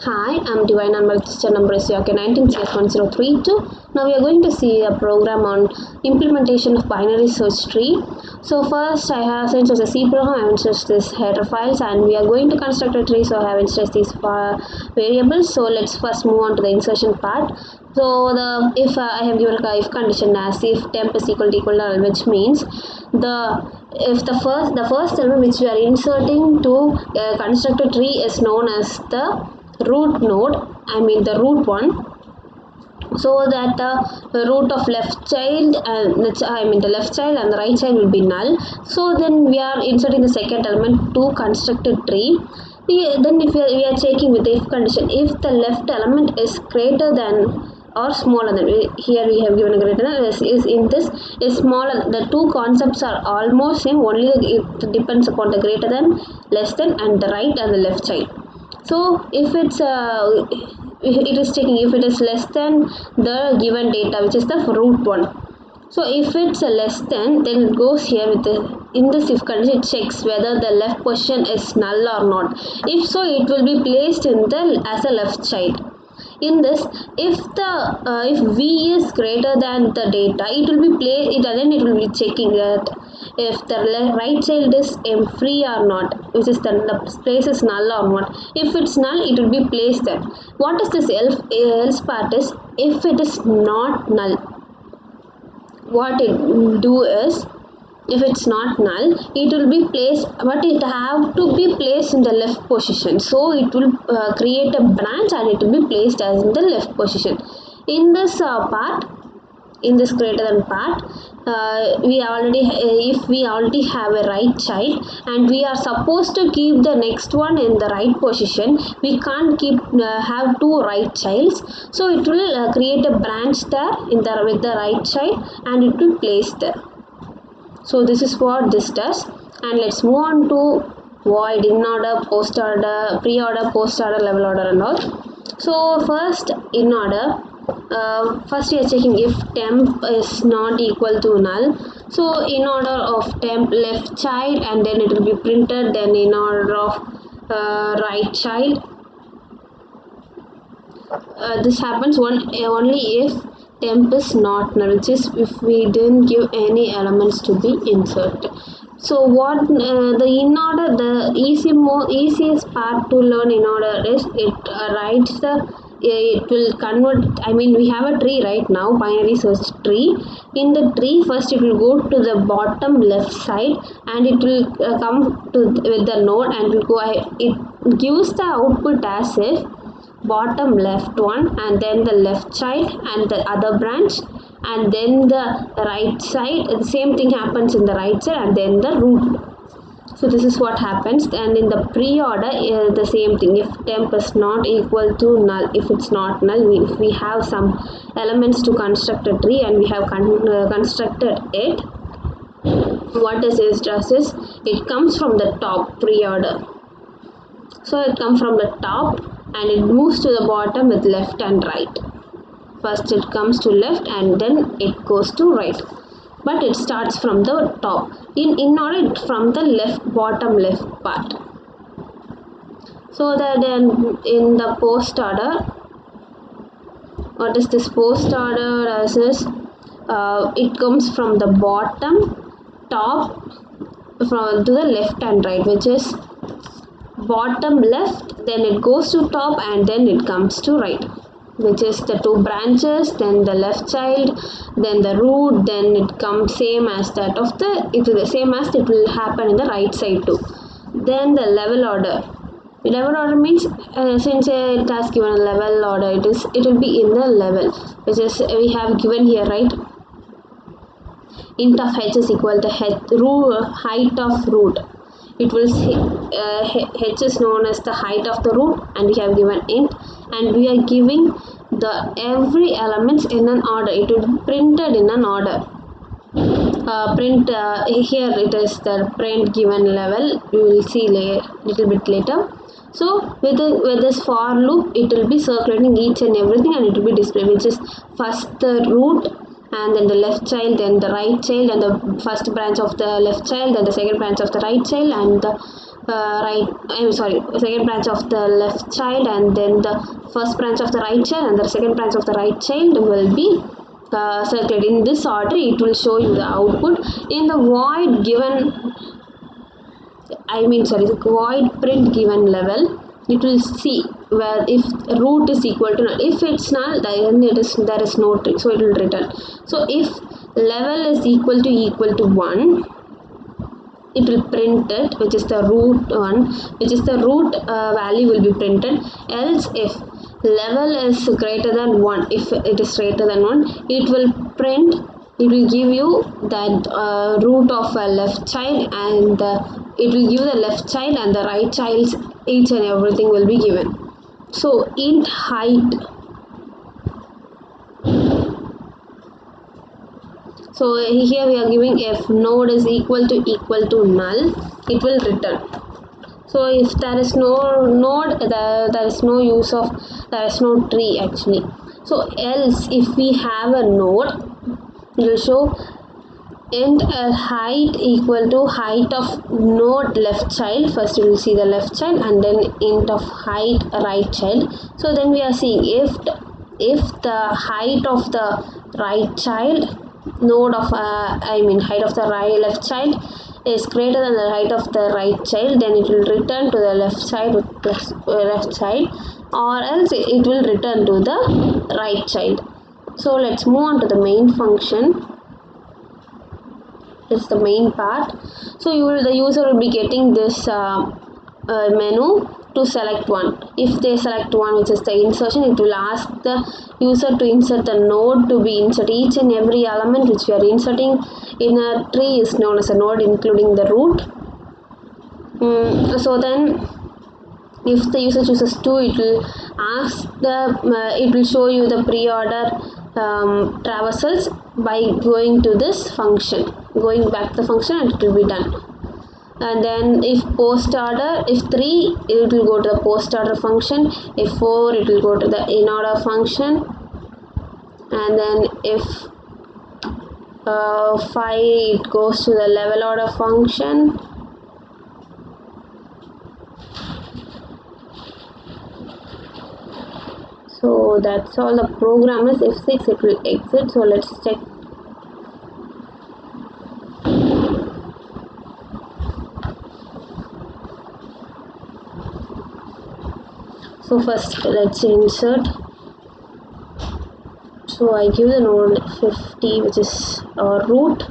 Hi, I'm Divine and my register number is YK 19CS1032. Now we are going to see a program on implementation of binary search tree. So first I have, since it's a C program, I have introduced this header files and we are going to construct a tree, so I have introduced these variables. So let's first move on to the insertion part. So the if I have given a if condition as if temp is equal to null, which means the first element which we are inserting to construct a tree is known as the root node, I mean the root one, so that the root of left child and the left child and the right child will be null. So then we are inserting the second element to construct a tree. Then if we are checking with the if condition, if the left element is greater than or smaller than, here we have given a greater than, is in this is smaller, the two concepts are almost same, only it depends upon the greater than, less than and the right and the left child. So if it is checking if it is less than the given data, which is the root one. So if it's a less than, then it goes here with the, in this if condition, it checks whether the left position is null or not. If so, it will be placed in the as a left child. In this, if v is greater than the data, it will be then it will be checking that if the right child is free or not, which is the place is null or not. If it's null, it will be placed there. What is this else part is, if it is not null, what it will do is, if it's not null, it will be placed, but it have to be placed in the left position. So it will create a branch and it will be placed as in the left position. In this part, in this greater than part, if we already have a right child and we are supposed to keep the next one in the right position, we can't keep have two right childs. So it will create a branch there in the with the right child and it will place there. So this is what this does, and let's move on to void, in order, post order, pre-order, post order, level order and all. So first in order, first we are checking if temp is not equal to null. So in order of temp left child, and then it will be printed, then in order of right child. This happens only if temp is not null, which is if we didn't give any elements to be inserted. So what the in order, the easiest part to learn in order is it writes the it will convert, I mean we have a tree right now, binary search tree. In the tree, first it will go to the bottom left side and it will come to with the node and will go, it gives the output as if bottom left one and then the left child and the other branch and then the right side. The same thing happens in the right side and then the root. So this is what happens. And in the pre-order, the same thing, if temp is not equal to null, if it's not null, if we have some elements to construct a tree and we have constructed it, what does is it comes from the top pre-order. So it comes from the top and it moves to the bottom with left and right. First it comes to left and then it goes to right. But it starts from the top. In order from the left, bottom left part. So that then in the post order, what is this post order as is? It comes from the bottom, top, from to the left and right, which is bottom left, then it goes to top and then it comes to right, which is the two branches, then the left child, then the root, then it comes same as that of the, it is the same as it will happen in the right side too. Then the level order. Level order means since it has given a level order, it will be in the level, which is we have given here, right? Int of h is equal to height of root. It will say h is known as the height of the root and we have given int and we are giving the every elements in an order. It will be printed in an order. Here it is the print given level, we will see little bit later. So with this for loop, it will be circulating each and everything and it will be displayed, which is first the root and then the left child, then the right child and the first branch of the left child, then the second branch of the right child and the second branch of the left child, and then the first branch of the right child, and the second branch of the right child will be circled in this order. It will show you the output in the void given, the void print given level. It will see where if root is equal to null. If it's null, then there is no tree, so it will return. So if level is equal to 1, it will print it, which is the root 1, which is the root value will be printed. Else if level is greater than 1, if it is greater than 1, it will print, it will give you that root of a left child, and it will give the left child and the right child's each and everything will be given. So int height, so here we are giving if node is equal to null, it will return. So if there is no node, there is no use of, there is no tree actually. So else if we have a node, it will show int height equal to height of node left child. First you will see the left child, and then int of height right child. So then we are seeing if the height of the right child node of height of the left child is greater than the height of the right child, then it will return to the left side plus left side, or else it will return to the right child. So let's move on to the main function. This is the main part. So the user will be getting this menu to select one. If they select one, which is the insertion, it will ask the user to insert a node to be inserted. Each and every element which we are inserting in a tree is known as a node, including the root. So then if the user chooses 2, it will ask it will show you the pre-order traversals by going to this function, going back to the function, and it will be done. And then if post order, if 3, it will go to the post order function. If 4, it will go to the in order function. And then if 5, it goes to the level order function. So that's all the program is. If 6, it will exit. So let's check. So first let's insert. So I give the node 50, which is our root.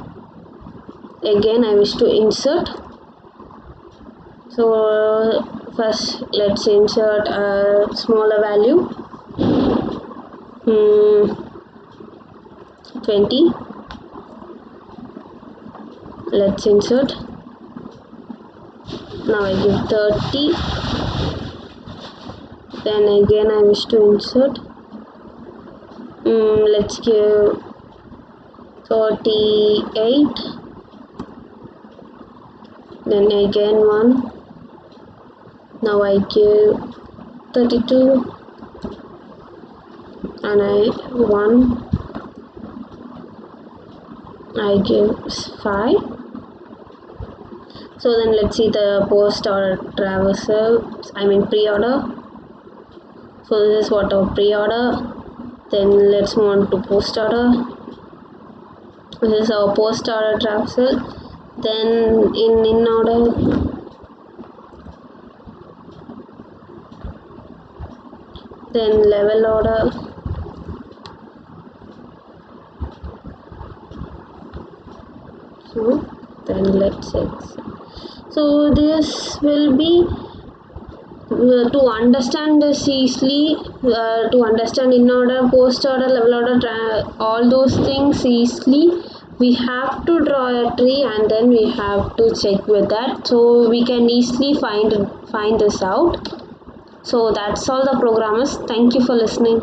Again I wish to insert. So first let's insert a smaller value, 20. Let's insert. Now I give 30. Then again I wish to insert. Let's give 38. Then again 1. Now I give 32. And 1. I give 5. So then let's see the post order traversal, pre-order. So this is what our pre-order. Then let's move on to post order. This is our post order traversal. Then in order, then level order. So then let's exit. So this will be to understand this easily, to understand in order, post order, level order, all those things easily, we have to draw a tree, and then we have to check with that, so we can easily find this out. So that's all the program is. Thank you for listening.